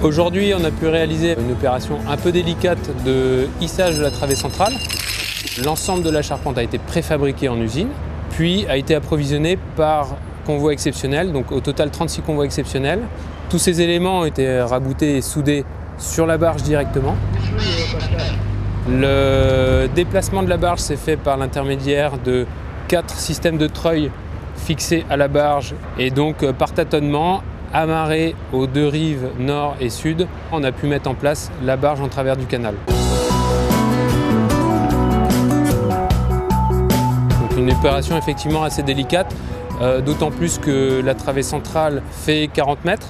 Aujourd'hui, on a pu réaliser une opération un peu délicate de hissage de la travée centrale. L'ensemble de la charpente a été préfabriqué en usine, puis a été approvisionné par convoi exceptionnel, donc au total 36 convois exceptionnels. Tous ces éléments ont été raboutés et soudés sur la barge directement. Le déplacement de la barge s'est fait par l'intermédiaire de 4 systèmes de treuils fixés à la barge et donc par tâtonnement, amarrés aux 2 rives nord et sud, on a pu mettre en place la barge en travers du canal. Donc une opération effectivement assez délicate, d'autant plus que la travée centrale fait 40 mètres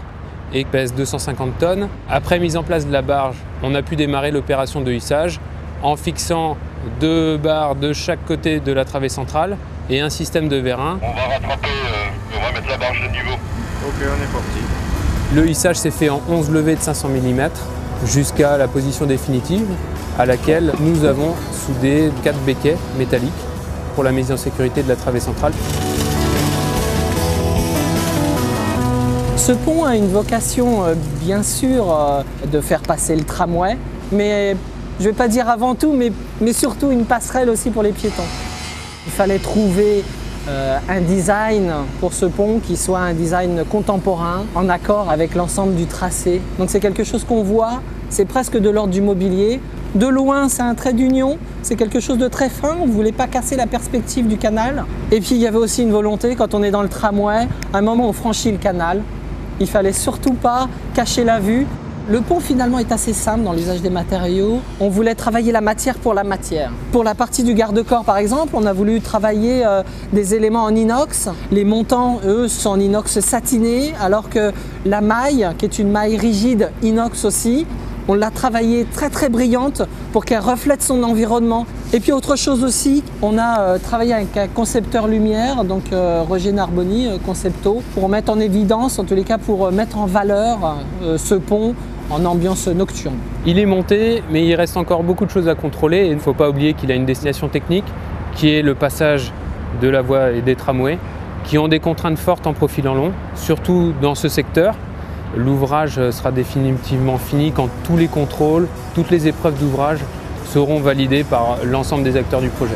et pèse 250 tonnes. Après mise en place de la barge, on a pu démarrer l'opération de hissage en fixant 2 barres de chaque côté de la travée centrale et un système de vérin. On va rattraper, on va mettre la barge de niveau. Ok, on est parti. Le hissage s'est fait en 11 levées de 500 mm jusqu'à la position définitive à laquelle nous avons soudé 4 béquets métalliques pour la mise en sécurité de la travée centrale. Ce pont a une vocation bien sûr de faire passer le tramway, mais je ne vais pas dire avant tout, mais surtout une passerelle aussi pour les piétons. Il fallait trouver un design pour ce pont qui soit un design contemporain, en accord avec l'ensemble du tracé. Donc c'est quelque chose qu'on voit, c'est presque de l'ordre du mobilier. De loin, c'est un trait d'union, c'est quelque chose de très fin, on ne voulait pas casser la perspective du canal. Et puis il y avait aussi une volonté, quand on est dans le tramway, à un moment où on franchit le canal, il ne fallait surtout pas cacher la vue. Le pont finalement est assez simple dans l'usage des matériaux. On voulait travailler la matière pour la matière. Pour la partie du garde-corps par exemple, on a voulu travailler des éléments en inox. Les montants, eux, sont en inox satiné, alors que la maille, qui est une maille rigide inox aussi, on l'a travaillée très très brillante pour qu'elle reflète son environnement. Et puis autre chose aussi, on a travaillé avec un concepteur lumière, donc Roger Narboni, Concepto, pour mettre en évidence, en tous les cas pour mettre en valeur ce pont en ambiance nocturne. Il est monté, mais il reste encore beaucoup de choses à contrôler et il ne faut pas oublier qu'il a une destination technique qui est le passage de la voie et des tramways qui ont des contraintes fortes en profilant long, surtout dans ce secteur. L'ouvrage sera définitivement fini quand tous les contrôles, toutes les épreuves d'ouvrage seront validées par l'ensemble des acteurs du projet.